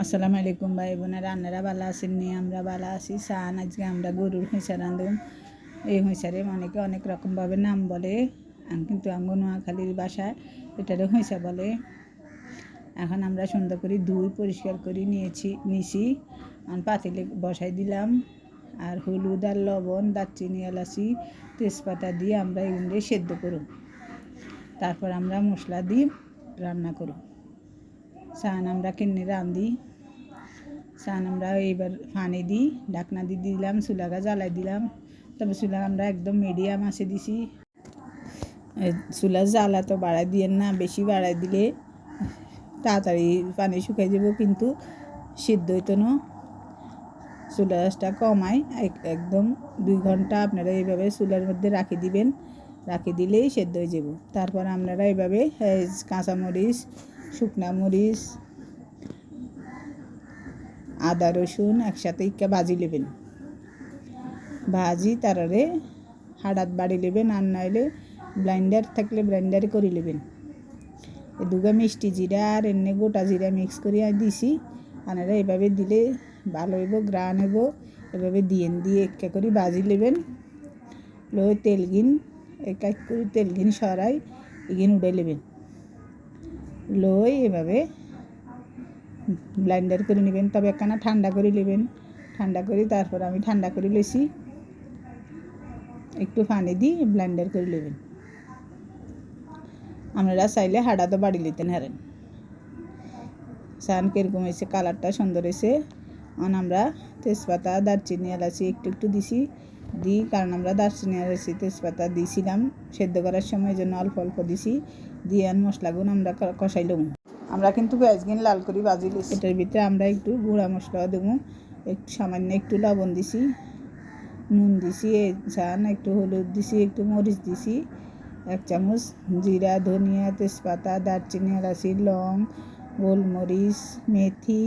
আসসালামু আলাইকুম ভাই বোনেরা, আপনারা ভালো আছেন নি? আমরা ভালো আছি। সান আজকে আমরা গরুর হিঁসা রাঁধুম। এই হিঁসারে অনেকে অনেক রকমভাবে নাম বলে, কিন্তু আঙ্গো নোয়াখালীর ভাষায় এটারে হিঁসা বলে। এখন আমরা সুন্দর করে ধুই পরিষ্কার করে নিছি। পাতিলে বসাই দিলাম, আর হলুদ আর লবণ, দারচিনি, এলাচি, তেজপাতা দিয়ে আমরা এগুলো সেদ্ধ করুন। তারপর আমরা মশলা দিয়ে রান্না করুন। সান আমরা কিনে রাঁধি। সান আমরা এইবার পানি দিই, ঢাকনা দিয়ে দিলাম, চুলাটা জ্বালাই দিলাম। তবে চুলা আমরা একদম মিডিয়াম আছে দিছি। চুলার জ্বালা তো বাড়াই দিয়েন না, বেশি বাড়াই দিলে তাড়াতাড়ি পানি শুকাই যাব, কিন্তু সিদ্ধ হইতো না। চুলাটা কমাই একদম 2 ঘন্টা আপনারা এইভাবে চুলার মধ্যে রাখি দিবেন। রাখি দিলেই সেদ্ধ হয়ে যাব। তারপর আপনারা এইভাবে কাঁচামরিচ, শুকনা মরিচ, আদা রসুন একসাথে ইকা ভাজি নেবেন। ভাজি তারারে হাড়াত বাড়ি নেবেন, আর নাইলে ব্লাইন্ডার থাকলে ব্লাইন্ডারে করে নেবেন। দুগা মিষ্টি জিরা আর এমনি গোটা জিরা মিক্স করে দিছি। আপনারা এভাবে দিলে ভালো হইব, গ্রান হইব। এভাবে দিয়ে একা করে ভাজি নেবেন। লই তেলগিন এক করে তেলগিন সরাই এগিন উড়ে নেবেন। লই এভাবে ব্লাইন্ডার করে নেবেন। তবে একখানা ঠান্ডা করে নেবেন। ঠান্ডা করে তারপর আমি ঠান্ডা করে লেছি, একটু পানি দিয়ে ব্লাইন্ডার করে নেবেন। আপনারা চাইলে হাড়াতো বাড়ি নিতেন হারেন। সান কীরকম হয়েছে, কালারটা সুন্দর হয়েছে। আমরা তেজপাতা, দারচিনি, এলাচি একটু দিছি কারণ আমরা দারচিনি, এলাচি, তেজপাতা দিয়েছিলাম সেদ্ধ করার সময়, জন্য অল্প অল্প দিছি। দিয়ে মশলাগুলো আমরা কষাইলাম। আমরা কিন্তু পেঁয়াজগিন লাল করে ভাজি দিছি। এটার ভিতরে আমরা একটু গুঁড়া মশলা দেবো, একটু সামান্য একটু লবণ দিছি, নুন দিছি, একটু হলুদ দিছি, একটু মরিচ দিছি, 1 চামচ জিরা, ধনিয়া, তেজপাতা, দারচিনি, এলাচি, লং, গোলমরিচ, মেথি,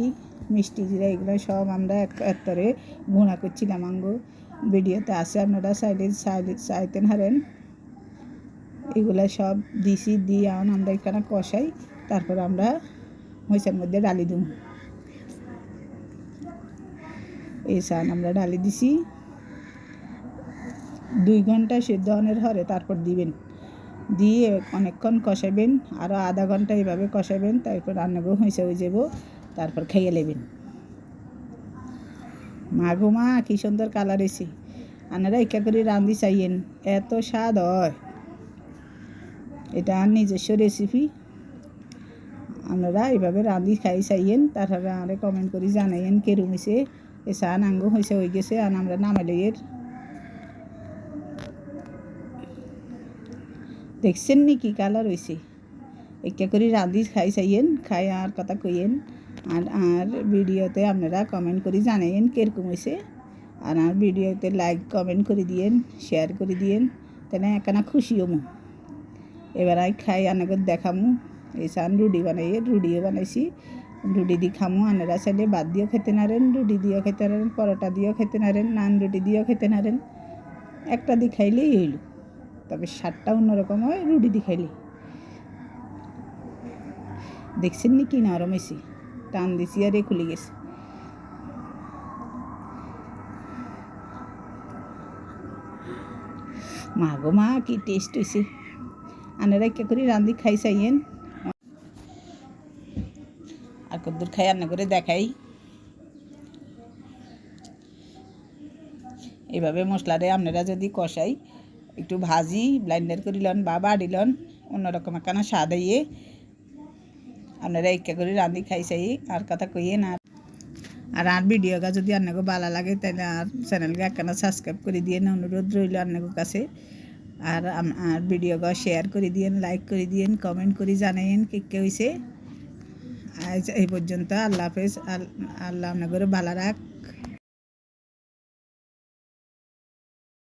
মিষ্টি জিরা, এগুলো সব আমরা একবারে গুঁড়া করছিলাম। আঙ্গো ভিডিওতে আছে, আপনারা চাইতেন হারেন। এগুলো সব দিছি দিয়ে আমরা এখানে কষাই। তারপর আমরা মহিষার মধ্যে ডালি দেব। এই সান আমরা ডালি দিছি। 2 ঘন্টা সেদ্ধ হওয়ার হরে তারপর দিবেন। দিয়ে অনেকক্ষণ কষাবেন, আরও আধা ঘন্টা এইভাবে কষাবেন। তারপর রান্নাগো হয়েছে হয়ে যাব, তারপর খাইয়ে নেবেন। মাগো মা, কী সুন্দর কালার এসে। আপনারা একা করে রাঁধি চাইয়েন, এত স্বাদ হয়। এটা নিজস্ব রেসিপি। আপনারা এইভাবে রাঁধি খাই চাইয়েন। তারপরে আরে কমেন্ট করে জানাইয়েন কেরম হয়েছে। এ সান আঙ্গো হয়েছে হয়ে গেছে, আর আমরা নামাইলে এর দেখছেন নি কি কালার হয়েছে। একা করে রাঁধি খাই চাইয়েন, খাই আর কথা কইয়েন। আর ভিডিওতে আপনারা কমেন্ট করে জানাইয়েন কীরকম হয়েছে। আর ভিডিওতে লাইক কমেন্ট করে দিয়েন, শেয়ার করে দিয়েন, তাহলে একখানা খুশি হমু। এবার খাই আনাগত দেখামু। এই সান রুটিও বানাইছি। রুটি দিয়ে খামু। আপনারা চাইলে ভাত দিয়েও খেতে নারেন, রুটি দিয়েও খেতে নারেন, পরোটা দিয়েও খেতে নারেন, নান রুটি দিয়েও খেতে নারেন। একটা দিয়ে খাইলেই হইল। তবে স্বাদটা অন্যরকম হয় রুটি দিয়ে খাইলে। দেখছেন নি কি নরম হয়েছে, টান দিছি আর খুলে গেছে। মা গো মা, কি টেস্ট হয়েছে। আপনারা একে করে রাঁধি খাই চাইয়েন। আর কদ্দুর খাই রান্না করে দেখাই। এইভাবে মশলারে আপনারা যদি কষাই, একটু ভাজি ব্লাইন্ডার করে লন বা বাড়ি লন, অন্যরকম একখানা স্বাদ আইয়ে। আপনারা একে করে রাঁধি খাই চাই আর কথা কইয়েন। আর ভিডিওটা যদি আপনাকে ভালো লাগে তাহলে আর চ্যানেলকে একখানা সাবস্ক্রাইব করে দিয়ে অনুরোধ রইল আপনাদের কাছে। আর ভিডিওটা শেয়ার করে দিয়েন, লাইক করে দিয়েন, কমেন্ট করে জানাইন কে হয়েছে। আজ এই পর্যন্ত। আল্লাহ হাফেজ। আল্লাহ আপনাদের ভালো রাখ।